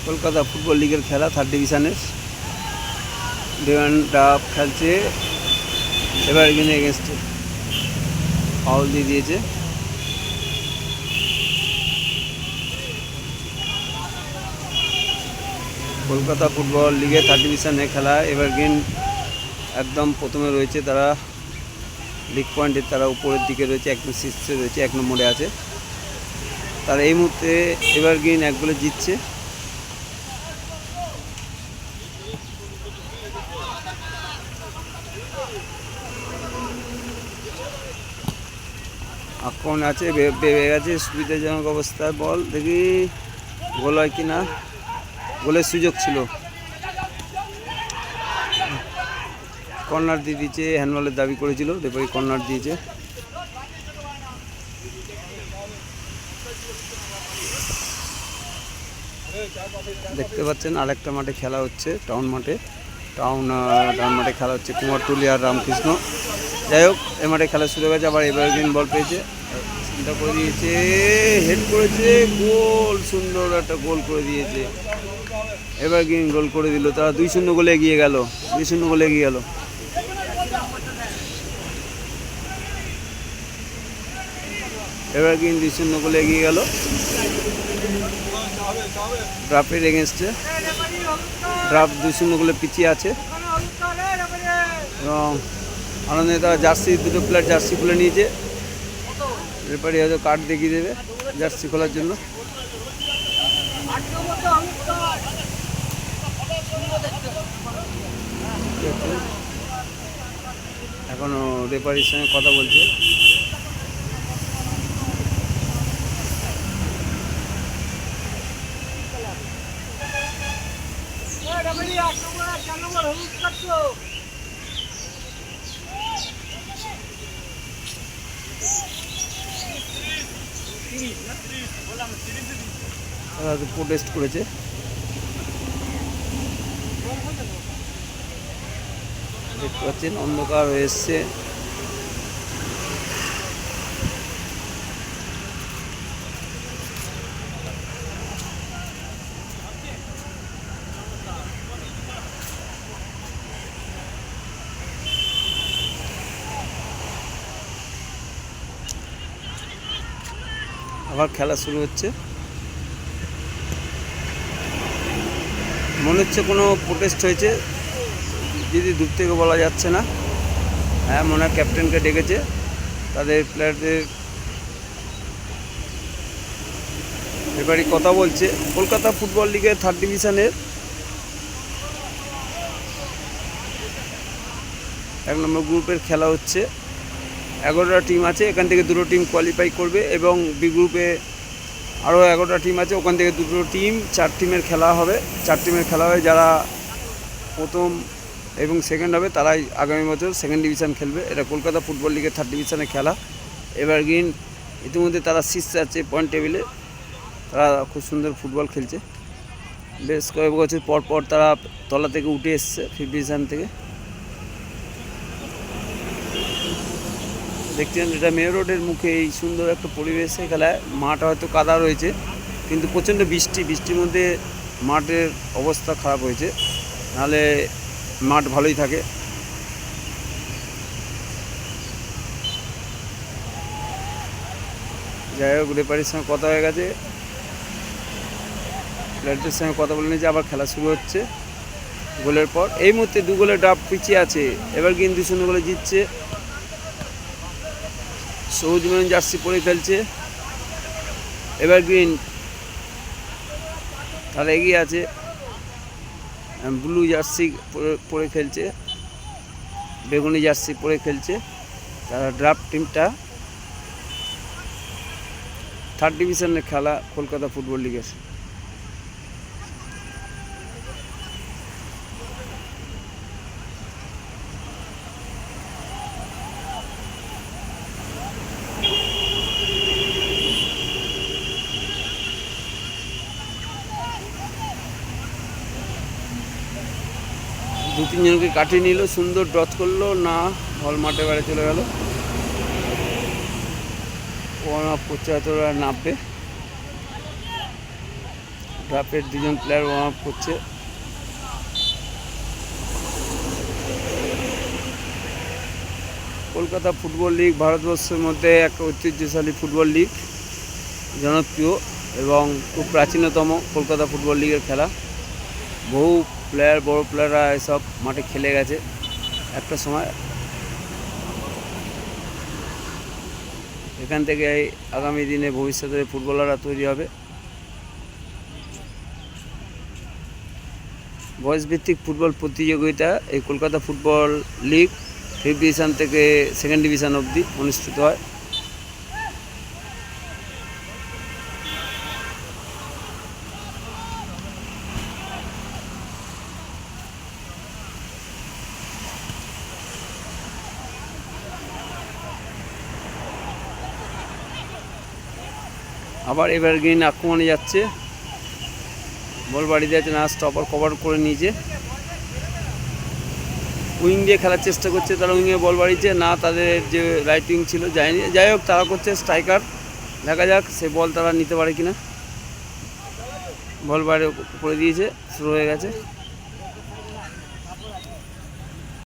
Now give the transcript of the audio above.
Kolkata football লিগের খেলা third ডিভিশনের ডিভান ডাব খেলছে এভারগ্রিন এগেনস্টে। ফাউল দিয়ে দিয়েছে। কলকাতা ফুটবল লিগে থার্ড ডিভিশনে খেলা এভারগ্রিন একদম প্রথমে রয়েছে, তারা লিগ পয়েন্টের তারা উপরের দিকে রয়েছে, একদম শীর্ষে রয়েছে, 1 নম্বরে আছে। তারা এই মুহূর্তে এভারগ্রিন 1 গোলে জিতছে। আক্রমণ আছে, বেড়ে গেছে, সুবিধাজনক অবস্থায় বল, দেখি গোল হয় কি না। গোলের সুযোগ ছিল, কর্নার দিয়ে দিয়েছে, হ্যান্ডবলের দাবি করেছিল, রেফারি কর্নার দিয়েছে। দেখতে পাচ্ছেন আরেকটা মাঠে খেলা হচ্ছে, টাউন মাঠে খেলা হচ্ছে, কুমারটুলি আর রামকৃষ্ণ। যাই হোক, এ মাঠে খেলা শুরু হয়ে গেছে। আবার এভারগ্রিন বল পেয়েছে, চিন্তা করে দিয়েছে, হেড করেছে, গোল, সুন্দর একটা গোল করে দিয়েছে এভারগ্রিন, গোল করে দিল। তারা 2-0 গোলে এগিয়ে গেল, 2-0 গোলে এগিয়ে গেল। এভারগ্রিন 2-0 গোলে এগিয়ে গেল ড্রাফের এগেনস্টে। ড্রাফ 2-0 গোলে পিছিয়ে আছে এবং আনন্দে তারা জার্সি, দুটো প্লেয়ার জার্সি খুলে নিয়েছে। রেফারি হয়তো কার্ড দেখিয়ে দেবে জার্সি খোলার জন্য। এখনো রেফারির সঙ্গে কথা বলছে। তারা প্রোটেস্ট করেছে। দেখতে পাচ্ছেন অন্ধকার হয়ে এসছে। আবার খেলা শুরু হচ্ছে। মনে হচ্ছে কোনো প্রোটেস্ট হয়েছে, যদি দূর থেকে বলা যাচ্ছে না। হ্যাঁ, মনে হয় ক্যাপ্টেনকে ডেকেছে, তাদের প্লেয়ারদের এবারই কথা বলছে। কলকাতা ফুটবল লিগের থার্ড ডিভিশনের 1 নম্বর গ্রুপের খেলা হচ্ছে। 11টা টিম আছে, এখান থেকে 2টো টিম কোয়ালিফাই করবে এবং বি গ্রুপে আরও 11টা টিম আছে, ওখান থেকে 2টো টিম, 4 টিমের খেলা হবে। 4 টিমের খেলা হবে, যারা প্রথম এবং সেকেন্ড হবে তারাই আগামী বছর সেকেন্ড ডিভিশন খেলবে। এটা কলকাতা ফুটবল লিগের থার্ড ডিভিশনের খেলা। এভারগ্রিন ইতিমধ্যে তারা শীর্ষে আছে পয়েন্ট টেবিলে, তারা খুব সুন্দর ফুটবল খেলছে। বেশ কয়েক বছর পর পর তারা তলা থেকে উঠে এসছে, 5th ডিভিশন থেকে। দেখছেন এটা মেয়র রোডের মুখে, এই সুন্দর একটা পরিবেশে খেলায়। মাঠ হয়তো কাদা রয়েছে, কিন্তু প্রচণ্ড বৃষ্টির মধ্যে মাঠের অবস্থা খারাপ হয়েছে, নাহলে মাঠ ভালোই থাকে। যাই হোক, রেফারির সঙ্গে কথা হয়ে গেছে, প্লেয়ারদের সঙ্গে কথা বলে নিয়েছে। আবার খেলা শুরু হচ্ছে গোলের পর। এই মুহূর্তে 2 গোলের ড্রাফ পিছিয়ে আছে, এভারগ্রিন 2-0 গোলে জিতছে। সবুজ মেরুন জার্সি পরে খেলছে এভারগ্রিন, তারা এগিয়ে আছে। ব্লু জার্সি পরে খেলছে, বেগুনি জার্সি পরে খেলছে তারা। ড্রাফট টিমটা থার্ড ডিভিশনের খেলা কলকাতা ফুটবল লিগের। দু তিনজনকে কাটিয়ে নিল, সুন্দর ড্রচ করলো না, বল মাঠে বাইরে চলে গেল। ওয়ার্ম আপ করছে, হয়তো ওরা নামবে। ড্রাফের দুজন প্লেয়ার ওয়ার্ম আপ করছে। কলকাতা ফুটবল লিগ ভারতবর্ষের মধ্যে একটা ঐতিহ্যশালী ফুটবল লিগ, জনপ্রিয় এবং খুব প্রাচীনতম কলকাতা ফুটবল লিগের খেলা। বহু প্লেয়ার, বড় প্লেয়াররা এসব মাঠে খেলে গেছে একটা সময়। এখান থেকে আগামী দিনে ভবিষ্যতে ফুটবলাররা তৈরি হবে। বয়সভিত্তিক ফুটবল প্রতিযোগিতা এই Kolkata football league 5th division থেকে 2nd ডিভিশন অবধি অনুষ্ঠিত হয়। আবার এভারগ্রিন আক্রমণে যাচ্ছে, বল বাড়ি দিয়েছে না, স্টপার কভার করে নিয়েছে, উইং দিয়ে খেলার চেষ্টা করছে, তারা উইংয়ে বল বাড়িয়েছে না, তাদের যে রাইট উইং ছিল যায়নি। যাই হোক, তারা করছে স্ট্রাইকার, দেখা যাক সে বল তারা নিতে পারে কিনা। বল বাইরে করে দিয়েছে, শুরু হয়ে গেছে।